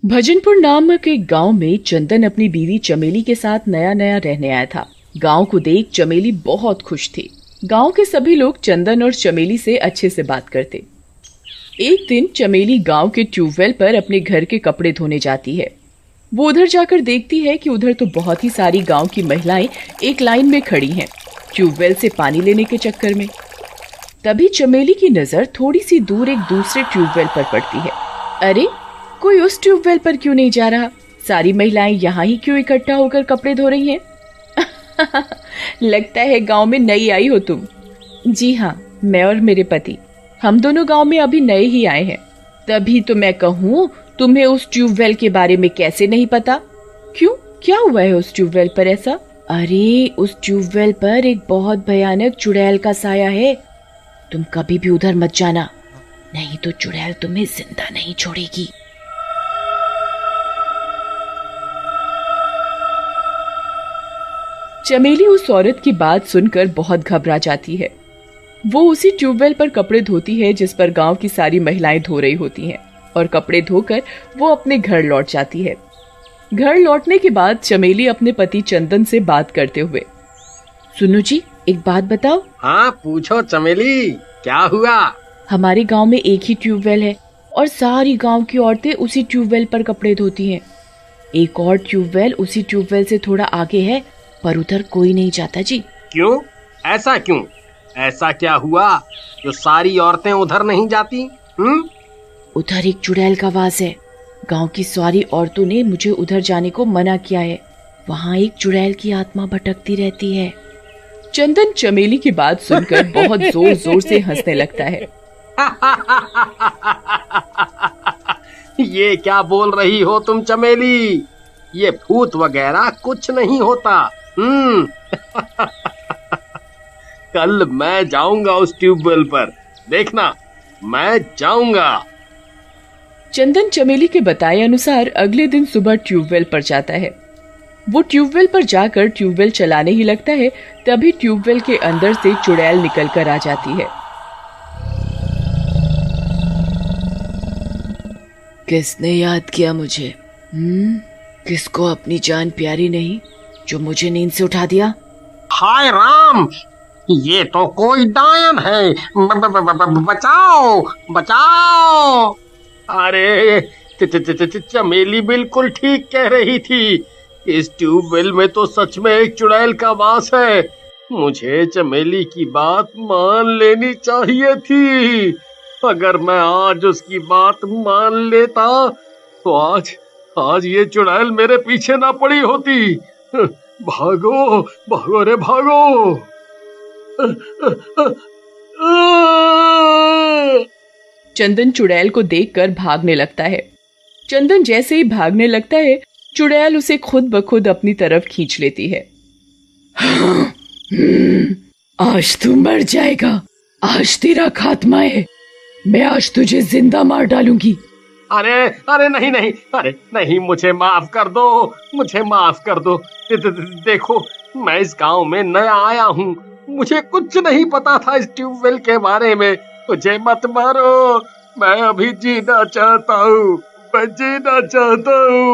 भजनपुर नामक एक गांव में चंदन अपनी बीवी चमेली के साथ नया नया रहने आया था। गांव को देख चमेली बहुत खुश थी। गांव के सभी लोग चंदन और चमेली से अच्छे से बात करते। एक दिन चमेली गांव के ट्यूबवेल पर अपने घर के कपड़े धोने जाती है। वो उधर जाकर देखती है कि उधर तो बहुत ही सारी गांव की महिलाएं एक लाइन में खड़ी हैं, ट्यूबवेल से पानी लेने के चक्कर में। तभी चमेली की नजर थोड़ी सी दूर एक दूसरे ट्यूबवेल पर पड़ती है। अरे, कोई उस ट्यूबवेल पर क्यों नहीं जा रहा? सारी महिलाएं यहाँ ही क्यों इकट्ठा होकर कपड़े धो रही हैं? लगता है गांव में नई आई हो तुम। जी हाँ, मैं और मेरे पति, हम दोनों गांव में अभी नए ही आए हैं। तभी तो मैं कहूँ, तुम्हें उस ट्यूबवेल के बारे में कैसे नहीं पता? क्यों, क्या हुआ है उस ट्यूबवेल पर ऐसा? अरे, उस ट्यूबवेल पर एक बहुत भयानक चुड़ैल का साया है। तुम कभी भी उधर मत जाना, नहीं तो चुड़ैल तुम्हें जिंदा नहीं छोड़ेगी। चमेली उस औरत की बात सुनकर बहुत घबरा जाती है। वो उसी ट्यूबवेल पर कपड़े धोती है जिस पर गांव की सारी महिलाएं धो रही होती हैं, और कपड़े धोकर वो अपने घर लौट जाती है। घर लौटने के बाद चमेली अपने पति चंदन से बात करते हुए, सुनो जी, एक बात बताओ। हाँ, पूछो चमेली, क्या हुआ? हमारे गांव में एक ही ट्यूबवेल है और सारी गांव की औरतें उसी ट्यूबवेल पर कपड़े धोती हैं। एक और ट्यूबवेल उसी ट्यूबवेल से थोड़ा आगे है, पर उधर कोई नहीं जाता जी। क्यों? ऐसा क्यों? ऐसा क्या हुआ जो सारी औरतें उधर नहीं जाती? उधर एक चुड़ैल का वास है। गांव की सारी औरतों ने मुझे उधर जाने को मना किया है। वहाँ एक चुड़ैल की आत्मा भटकती रहती है। चंदन चमेली की बात सुनकर बहुत जोर जोर से हंसने लगता है। ये क्या बोल रही हो तुम चमेली? ये भूत वगैरह कुछ नहीं होता। कल मैं जाऊंगा उस ट्यूबवेल पर, देखना, मैं जाऊंगा। चंदन चमेली के बताए अनुसार अगले दिन सुबह ट्यूबवेल पर जाता है। वो ट्यूबवेल पर जाकर ट्यूबवेल चलाने ही लगता है, तभी ट्यूबवेल के अंदर से चुड़ैल निकल कर आ जाती है। किसने याद किया मुझे? किसको अपनी जान प्यारी नहीं, जो मुझे नींद से उठा दिया? हाय राम, ये तो कोई डायन है। बचाओ, बचाओ। अरे, चमेली बिल्कुल ठीक कह रही थी। इस ट्यूबवेल में तो सच में एक चुड़ैल का वास है। मुझे चमेली की बात मान लेनी चाहिए थी। अगर मैं आज उसकी बात मान लेता तो आज ये चुड़ैल मेरे पीछे ना पड़ी होती। भागो, भागो रे भागो। चंदन चुड़ैल को देखकर भागने लगता है। चंदन जैसे ही भागने लगता है, चुड़ैल उसे खुद ब खुद अपनी तरफ खींच लेती है। आज तू मर जाएगा, आज तेरा खात्मा है। मैं आज तुझे जिंदा मार डालूंगी। अरे अरे नहीं नहीं, अरे नहीं, मुझे माफ कर दो, मुझे माफ कर दो। देखो, मैं इस गांव में नया आया हूँ, मुझे कुछ नहीं पता था इस ट्यूबवेल के बारे में। मुझे मत मारो, मैं अभी जीना चाहता हूँ, मैं जीना चाहता हूँ।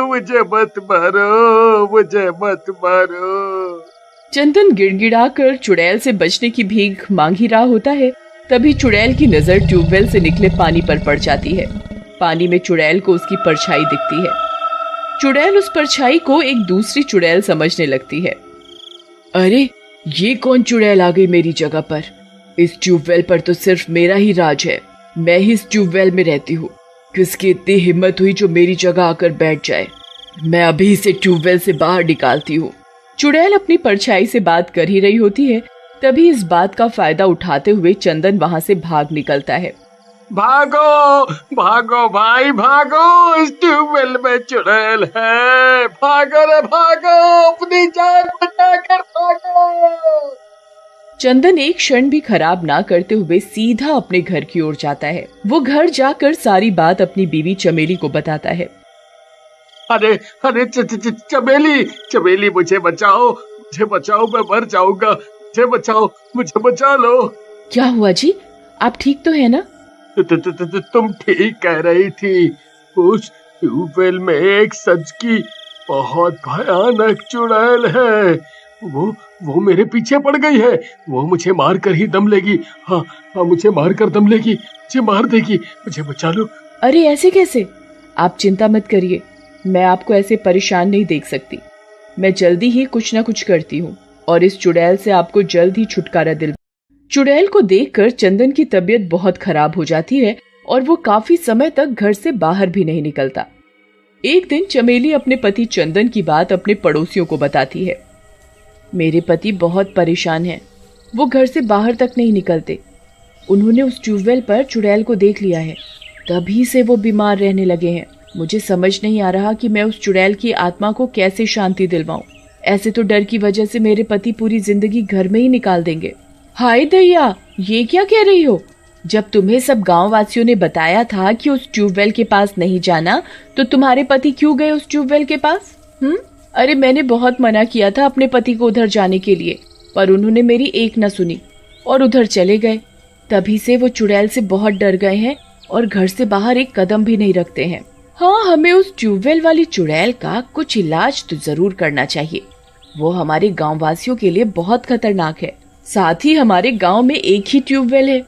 मुझे मत मारो, मुझे मत मारो। चंदन गिड़गिड़ाकर चुड़ैल से बचने की भीख मांग ही रहा होता है, तभी चुड़ैल की नजर ट्यूबवेल से निकले पानी पर पड़ जाती है। पानी में चुड़ैल को उसकी परछाई दिखती है। चुड़ैल उस परछाई को एक दूसरी चुड़ैल समझने लगती है। अरे, ये कौन चुड़ैल आ गई मेरी जगह पर? इस ट्यूबवेल पर तो सिर्फ मेरा ही राज है। मैं ही इस ट्यूबवेल में रहती हूँ। किसकी इतनी हिम्मत हुई जो मेरी जगह आकर बैठ जाए? मैं अभी इसे ट्यूबवेल से बाहर निकालती हूँ। चुड़ैल अपनी परछाई से बात कर ही रही होती है, तभी इस बात का फायदा उठाते हुए चंदन वहाँ से भाग निकलता है। भागो, भागो भाई भागो, इस ट्यूबवेल में चुड़ैल है। भागो रे भागो, अपनी जान बचाकर भागो। चंदन एक क्षण भी खराब ना करते हुए सीधा अपने घर की ओर जाता है। वो घर जाकर सारी बात अपनी बीवी चमेली को बताता है। अरे अरे, चमेली, चमेली, मुझे बचाओ, मुझे बचाओ, मैं मर जाऊंगा। मुझे बचाओ, मुझे बचा लो। क्या हुआ जी, आप ठीक तो है ना? तुम ठीक कह रही थी। उस ट्यूबवेल में एक सच की बहुत भयानक चुड़ैल है। वो मेरे पीछे पड़ गई है। वो मुझे मार कर ही दम लेगी। हाँ हाँ, मुझे मार कर दम लेगी, मुझे मार देगी। मुझे बचा लो। अरे ऐसे कैसे? आप चिंता मत करिए, मैं आपको ऐसे परेशान नहीं देख सकती। मैं जल्दी ही कुछ ना कुछ करती हूँ और इस चुड़ैल से आपको जल्द ही छुटकारा दिल। चुड़ैल को देखकर चंदन की तबीयत बहुत खराब हो जाती है और वो काफी समय तक घर से बाहर भी नहीं निकलता। एक दिन चमेली अपने पति चंदन की बात अपने पड़ोसियों को बताती है। मेरे पति बहुत परेशान हैं, वो घर से बाहर तक नहीं निकलते। उन्होंने उस ट्यूबवेल पर चुड़ैल को देख लिया है, तभी से वो बीमार रहने लगे हैं। मुझे समझ नहीं आ रहा कि मैं उस चुड़ैल की आत्मा को कैसे शांति दिलवाऊं। ऐसे तो डर की वजह से मेरे पति पूरी जिंदगी घर में ही निकाल देंगे। हाय दैया, ये क्या कह रही हो? जब तुम्हें सब गांव वासियों ने बताया था कि उस ट्यूबवेल के पास नहीं जाना, तो तुम्हारे पति क्यों गए उस ट्यूबवेल के पास? अरे मैंने बहुत मना किया था अपने पति को उधर जाने के लिए, पर उन्होंने मेरी एक न सुनी और उधर चले गए। तभी से वो चुड़ैल से बहुत डर गए हैं और घर से बाहर एक कदम भी नहीं रखते हैं। हाँ, हमें उस ट्यूबवेल वाली चुड़ैल का कुछ इलाज तो जरूर करना चाहिए। वो हमारे गाँव वासियों के लिए बहुत खतरनाक है। साथ ही हमारे गाँव में एक ही ट्यूबवेल है,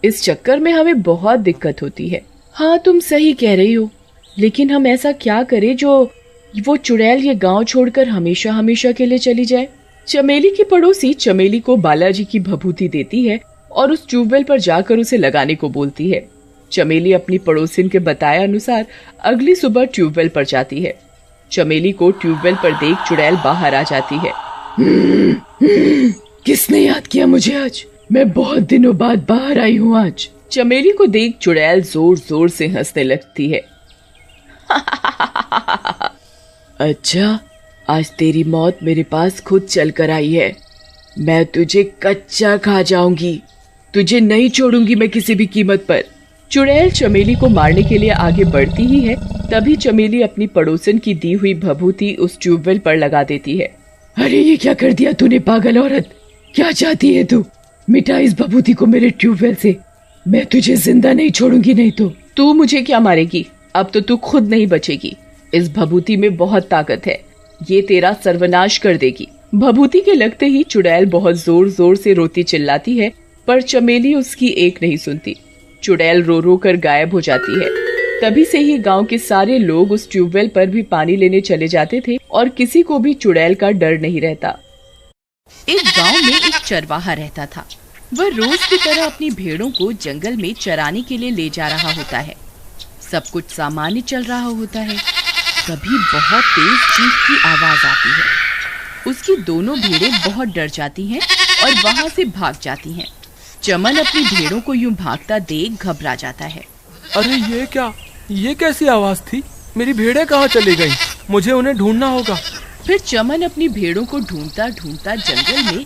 इस चक्कर में हमें बहुत दिक्कत होती है। हाँ, तुम सही कह रही हो, लेकिन हम ऐसा क्या करें जो वो चुड़ैल ये गांव छोड़कर हमेशा हमेशा के लिए चली जाए। चमेली की पड़ोसी चमेली को बालाजी की भभूति देती है और उस ट्यूबवेल पर जाकर उसे लगाने को बोलती है। चमेली अपनी पड़ोसिन के बताए अनुसार अगली सुबह ट्यूबवेल पर जाती है। चमेली को ट्यूबवेल पर देख चुड़ैल बाहर आ जाती है। किसने याद किया मुझे आज? मैं बहुत दिनों बाद बाहर आई हूँ आज। चमेली को देख चुड़ैल जोर जोर से हंसने लगती है। अच्छा, आज तेरी मौत मेरे पास खुद चल कर आई है। मैं तुझे कच्चा खा जाऊंगी, तुझे नहीं छोड़ूंगी मैं किसी भी कीमत पर। चुड़ैल चमेली को मारने के लिए आगे बढ़ती ही है, तभी चमेली अपनी पड़ोसन की दी हुई भभूति उस ट्यूबवेल पर लगा देती है। अरे ये क्या कर दिया तूने पागल औरत? क्या चाहती है तू? मिटा इस भभूति को मेरे ट्यूबवेल से। मैं तुझे जिंदा नहीं छोड़ूंगी। नहीं तो तू मुझे क्या मारेगी? अब तो तू खुद नहीं बचेगी। इस भभूति में बहुत ताकत है, ये तेरा सर्वनाश कर देगी। भभूति के लगते ही चुड़ैल बहुत जोर जोर से रोती चिल्लाती है, पर चमेली उसकी एक नहीं सुनती। चुड़ैल रो रो कर गायब हो जाती है। तभी से ही गांव के सारे लोग उस ट्यूबवेल पर भी पानी लेने चले जाते थे और किसी को भी चुड़ैल का डर नहीं रहता। एक गांव में एक चरवाहा रहता था। वह रोज की तरह अपनी भेड़ों को जंगल में चराने के लिए ले जा रहा होता है। सब कुछ सामान्य चल रहा होता है, तभी बहुत तेज चीख की आवाज आती है। उसकी दोनों भेड़ें बहुत डर जाती हैं और वहां से भाग जाती हैं। चमन अपनी भेड़ों को यूं भागता देख घबरा जाता है। अरे ये क्या? ये कैसी आवाज थी? मेरी भेड़ें कहाँ चली गईं? मुझे उन्हें ढूंढना होगा। फिर चमन अपनी भेड़ों को ढूंढता ढूंढता जंगल में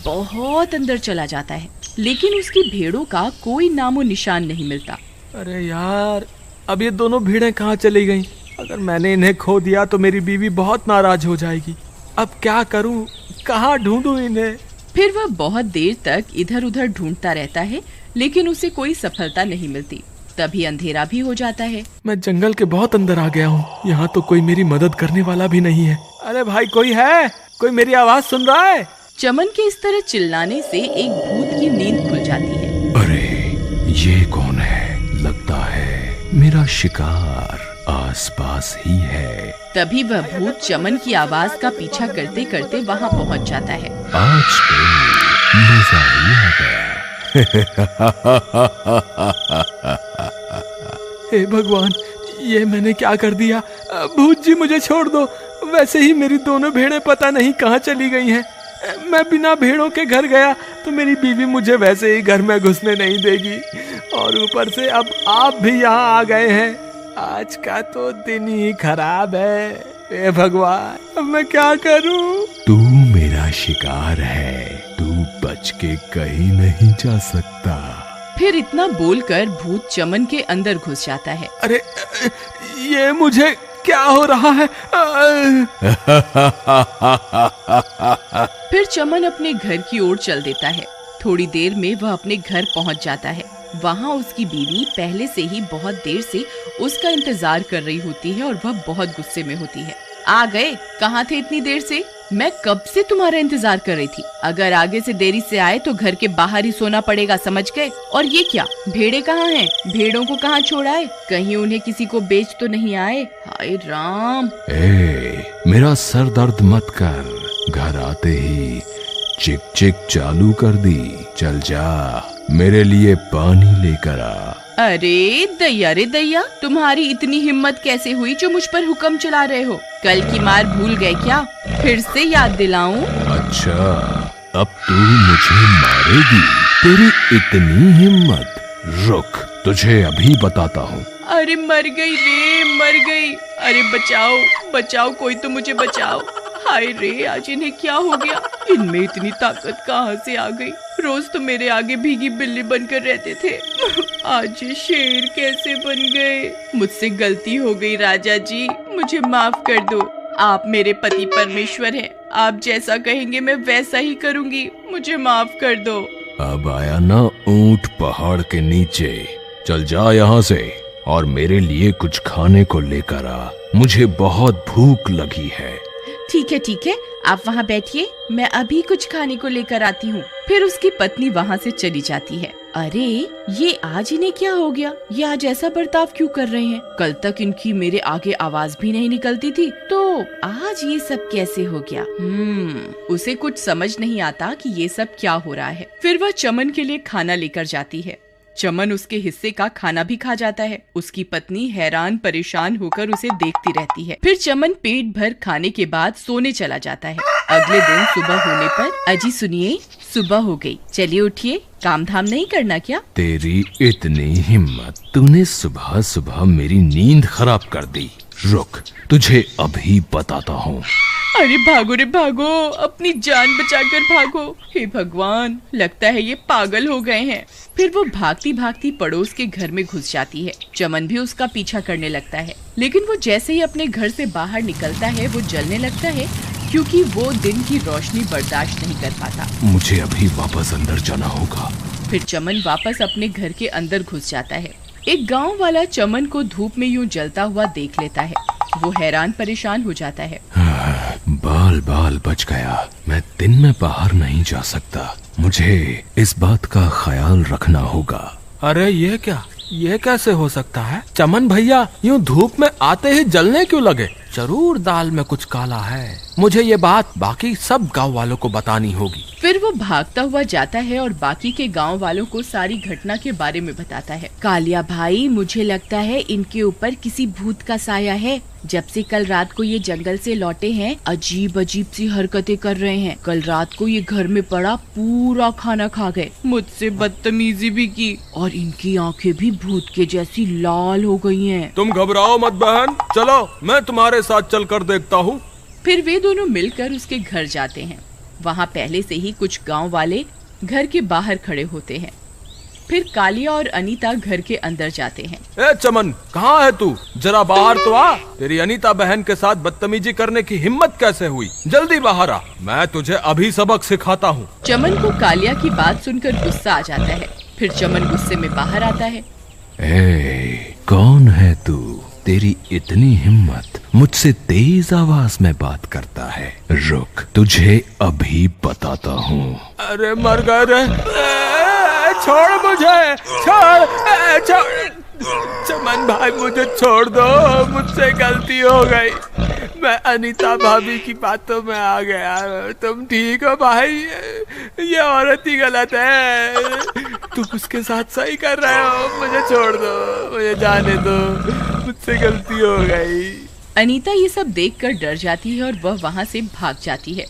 बहुत अंदर चला जाता है, लेकिन उसकी भेड़ों का कोई नामो निशान नहीं मिलता। अरे यार, अब ये दोनों भेड़ें कहाँ चली गईं? अगर मैंने इन्हें खो दिया तो मेरी बीवी बहुत नाराज हो जाएगी। अब क्या करूं? कहाँ ढूंढूं इन्हें? फिर वह बहुत देर तक इधर उधर ढूंढता रहता है, लेकिन उसे कोई सफलता नहीं मिलती। तभी अंधेरा भी हो जाता है। मैं जंगल के बहुत अंदर आ गया हूँ, यहाँ तो कोई मेरी मदद करने वाला भी नहीं है। अरे भाई, कोई है? कोई मेरी आवाज सुन रहा है? चमन के इस तरह चिल्लाने से एक भूत की नींद खुल जाती है। अरे ये कौन है? लगता है मेरा शिकार आसपास ही है। तभी वह भूत चमन की आवाज का पीछा करते करते वहाँ पहुँच जाता है। आज तो मजा ही आ गया। हे भगवान, ये मैंने क्या कर दिया? भूत जी मुझे छोड़ दो। वैसे ही मेरी दोनों भेड़ें पता नहीं कहाँ चली गई हैं। मैं बिना भेड़ों के घर गया तो मेरी बीवी मुझे वैसे ही घर में घुसने नहीं देगी, और ऊपर से अब आप भी यहाँ आ गए हैं। आज का तो दिन ही खराब है। हे भगवान, अब मैं क्या करूं? तू मेरा शिकार है, तू बच के कहीं नहीं जा सकता। फिर इतना बोलकर भूत चमन के अंदर घुस जाता है। अरे ये मुझे क्या हो रहा है? फिर चमन अपने घर की ओर चल देता है। थोड़ी देर में वह अपने घर पहुंच जाता है। वहाँ उसकी बीवी पहले से ही बहुत देर से उसका इंतजार कर रही होती है और वह बहुत गुस्से में होती है। आ गए? कहाँ थे इतनी देर से? मैं कब से तुम्हारा इंतजार कर रही थी। अगर आगे से देरी से आए तो घर के बाहर ही सोना पड़ेगा, समझ गए? और ये क्या, भेड़े कहाँ हैं? भेड़ों को कहाँ छोड़ा है? कहीं उन्हें किसी को बेच तो नहीं आए? हाय राम। मेरा सर दर्द मत कर, घर आते ही चिक चिक चालू कर दी। चल जा, मेरे लिए पानी लेकर आ। अरे दैया रे दैया, तुम्हारी इतनी हिम्मत कैसे हुई जो मुझ पर हुक्म चला रहे हो? कल की मार भूल गए क्या? फिर से याद दिलाऊं? अच्छा, अब तू मुझे मारेगी? तेरी इतनी हिम्मत? रुक, तुझे अभी बताता हूँ। अरे मर गई रे, मर गई। अरे बचाओ बचाओ, कोई तो मुझे बचाओ। हाय रे, आज इन्हें क्या हो गया? इनमें इतनी ताकत कहाँ से आ गई? रोज तो मेरे आगे भीगी बिल्ली बनकर रहते थे, आज ये शेर कैसे बन गए? मुझसे गलती हो गई राजा जी, मुझे माफ कर दो। आप मेरे पति परमेश्वर हैं, आप जैसा कहेंगे मैं वैसा ही करूंगी, मुझे माफ कर दो। अब आया ना ऊंट पहाड़ के नीचे, चल जा यहाँ से और मेरे लिए कुछ खाने को लेकर आ, मुझे बहुत भूख लगी है। ठीक है, आप वहाँ बैठिए, मैं अभी कुछ खाने को लेकर आती हूँ। फिर उसकी पत्नी वहाँ से चली जाती है। अरे ये आज इन्हें क्या हो गया? ये आज ऐसा बर्ताव क्यों कर रहे हैं? कल तक इनकी मेरे आगे आवाज भी नहीं निकलती थी, तो आज ये सब कैसे हो गया? उसे कुछ समझ नहीं आता कि ये सब क्या हो रहा है। फिर वह चमन के लिए खाना लेकर जाती है। चमन उसके हिस्से का खाना भी खा जाता है। उसकी पत्नी हैरान परेशान होकर उसे देखती रहती है। फिर चमन पेट भर खाने के बाद सोने चला जाता है। अगले दिन सुबह होने पर, अजी सुनिए, सुबह हो गई, चलिए उठिए, काम धाम नहीं करना क्या? तेरी इतनी हिम्मत, तूने सुबह सुबह मेरी नींद खराब कर दी। रुक, तुझे अभी बताता हूँ। अरे भागो रे भागो, अपनी जान बचाकर भागो। हे भगवान, लगता है ये पागल हो गए हैं। फिर वो भागती भागती पड़ोस के घर में घुस जाती है। चमन भी उसका पीछा करने लगता है, लेकिन वो जैसे ही अपने घर से बाहर निकलता है वो जलने लगता है, क्योंकि वो दिन की रोशनी बर्दाश्त नहीं कर पाता। मुझे अभी वापस अंदर जाना होगा। फिर चमन वापस अपने घर के अंदर घुस जाता है। एक गांव वाला चमन को धूप में यूं जलता हुआ देख लेता है। वो हैरान परेशान हो जाता है। बाल बाल बच गया, मैं दिन में बाहर नहीं जा सकता, मुझे इस बात का ख्याल रखना होगा। अरे ये क्या, ये कैसे हो सकता है? चमन भैया यूं धूप में आते ही जलने क्यों लगे? जरूर दाल में कुछ काला है। मुझे ये बात बाकी सब गांव वालों को बतानी होगी। फिर वो भागता हुआ जाता है और बाकी के गांव वालों को सारी घटना के बारे में बताता है। कालिया भाई, मुझे लगता है इनके ऊपर किसी भूत का साया है। जब से कल रात को ये जंगल से लौटे हैं, अजीब अजीब सी हरकतें कर रहे हैं। कल रात को ये घर में पड़ा पूरा खाना खा गए, मुझसे बदतमीजी भी की और इनकी आंखें भी भूत के जैसी लाल हो गई हैं। तुम घबराओ मत बहन, चलो मैं तुम्हारे साथ चलकर देखता हूँ। फिर वे दोनों मिलकर उसके घर जाते हैं। वहाँ पहले से ही कुछ गांव वाले घर के बाहर खड़े होते हैं। फिर कालिया और अनीता घर के अंदर जाते हैं। ए चमन, कहाँ है तू? जरा बाहर तो आ। तेरी अनीता बहन के साथ बदतमीजी करने की हिम्मत कैसे हुई? जल्दी बाहर आ, मैं तुझे अभी सबक सिखाता हूँ। चमन को कालिया की बात सुनकर गुस्सा आ जाता है। फिर चमन गुस्से में बाहर आता है। कौन है तू? तेरी इतनी हिम्मत, मुझसे तेज आवाज में बात करता है। रुक, तुझे अभी बताता हूँ। अरे मर गए रे, छोड़ मुझे, छोड़। चमन भाई मुझे छोड़ दो, मुझसे गलती हो गई। मैं अनीता भाभी की बातों में आ गया। तुम ठीक हो भाई? ये औरत ही गलत है, तुम उसके साथ सही कर रहे हो। मुझे छोड़ दो, मुझे जाने दो, मुझसे गलती हो गई। अनीता ये सब देखकर डर जाती है और वह वहाँ से भाग जाती है।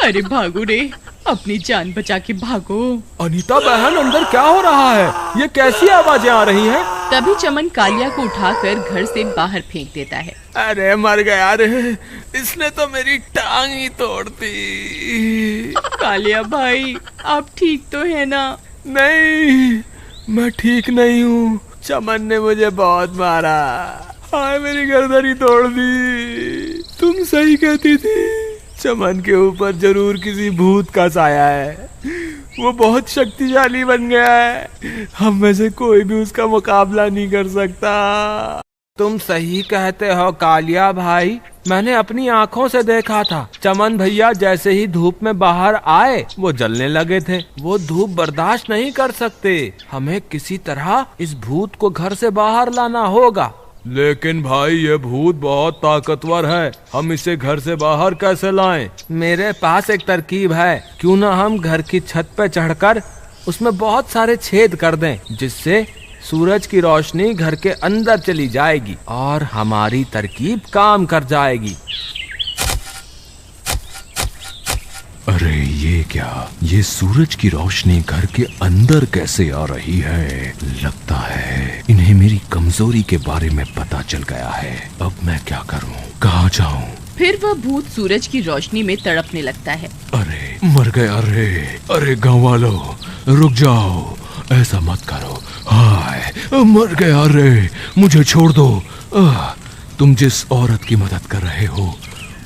अरे भागो रे, अपनी जान बचा के भागो। अनीता बहन, अंदर क्या हो रहा है? ये कैसी आवाजें आ रही हैं? तभी चमन कालिया को उठाकर घर से बाहर फेंक देता है। अरे मर गया रे, इसने तो मेरी टांग ही तोड़ दी। कालिया भाई, आप ठीक तो है ना? नहीं, मैं ठीक नहीं हूँ। चमन ने मुझे बहुत मारा, हाय मेरी गर्दन ही तोड़ दी। तुम सही कहती थी, चमन के ऊपर जरूर किसी भूत का साया है। वो बहुत शक्तिशाली बन गया है। हम में से कोई भी उसका मुकाबला नहीं कर सकता। तुम सही कहते हो कालिया भाई, मैंने अपनी आंखों से देखा था। चमन भैया जैसे ही धूप में बाहर आए वो जलने लगे थे। वो धूप बर्दाश्त नहीं कर सकते। हमें किसी तरह इस भूत को घर से बाहर लाना होगा। लेकिन भाई ये भूत बहुत ताकतवर है, हम इसे घर से बाहर कैसे लाएं? मेरे पास एक तरकीब है। क्यों ना हम घर की छत पे चढ़कर उसमें बहुत सारे छेद कर दें, जिससे सूरज की रोशनी घर के अंदर चली जाएगी और हमारी तरकीब काम कर जाएगी। अरे ये क्या, ये सूरज की रोशनी घर के अंदर कैसे आ रही है? लगता है इन्हें मेरी कमजोरी के बारे में पता चल गया है। अब मैं क्या करूं, कहाँ जाऊं? फिर वह भूत सूरज की रोशनी में तड़पने लगता है। अरे मर गया रे! अरे गाँव वालों रुक जाओ, ऐसा मत करो। हाय मर गया रे, मुझे छोड़ दो। तुम जिस औरत की मदद कर रहे हो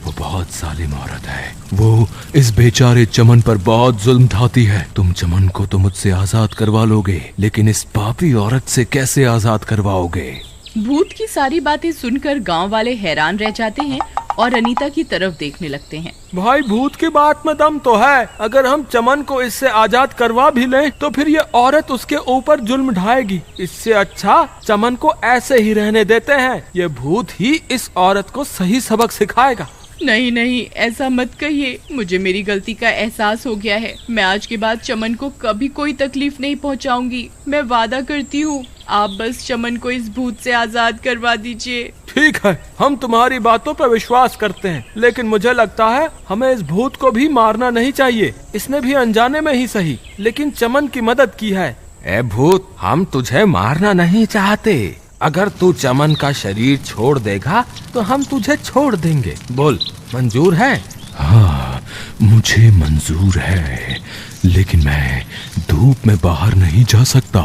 वो बहुत जालिम औरत है। वो इस बेचारे चमन पर बहुत जुल्म ढाती है। तुम चमन को तो मुझसे आजाद करवा लोगे, लेकिन इस पापी औरत से कैसे आजाद करवाओगे? भूत की सारी बातें सुनकर गांव वाले हैरान रह जाते हैं और अनीता की तरफ देखने लगते हैं। भाई भूत की बात में दम तो है। अगर हम चमन को इससे आजाद करवा भी लें तो फिर ये औरत उसके ऊपर जुल्म ढाएगी। इससे अच्छा चमन को ऐसे ही रहने देते हैं। ये भूत ही इस औरत को सही सबक सिखाएगा। नहीं नहीं, ऐसा मत कहिए। मुझे मेरी गलती का एहसास हो गया है। मैं आज के बाद चमन को कभी कोई तकलीफ नहीं पहुंचाऊंगी। मैं वादा करती हूँ। आप बस चमन को इस भूत से आजाद करवा दीजिए। ठीक है, हम तुम्हारी बातों पर विश्वास करते हैं, लेकिन मुझे लगता है हमें इस भूत को भी मारना नहीं चाहिए। इसने भी अनजाने में ही सही, लेकिन चमन की मदद की है। ए भूत, हम तुझे मारना नहीं चाहते। अगर तू चमन का शरीर छोड़ देगा तो हम तुझे छोड़ देंगे। बोल, मंजूर है? हाँ मुझे मंजूर है, लेकिन मैं धूप में बाहर नहीं जा सकता।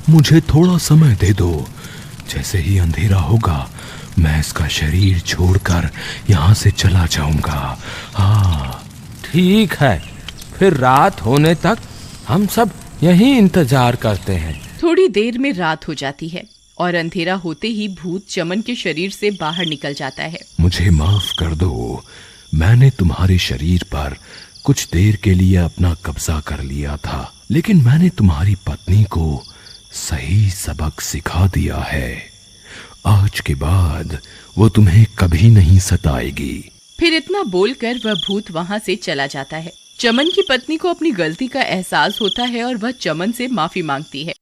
मुझे थोड़ा समय दे दो। जैसे ही अंधेरा होगा मैं इसका शरीर छोड़कर यहाँ से चला जाऊंगा। हाँ ठीक है, फिर रात होने तक हम सब यहीं इंतजार करते हैं। थोड़ी देर में रात हो जाती है और अंधेरा होते ही भूत चमन के शरीर से बाहर निकल जाता है। मुझे माफ कर दो, मैंने तुम्हारे शरीर पर कुछ देर के लिए अपना कब्जा कर लिया था, लेकिन मैंने तुम्हारी पत्नी को सही सबक सिखा दिया है। आज के बाद वो तुम्हें कभी नहीं सताएगी। फिर इतना बोलकर वह भूत वहाँ से चला जाता है। चमन की पत्नी को अपनी गलती का एहसास होता है और वह चमन से माफी मांगती है।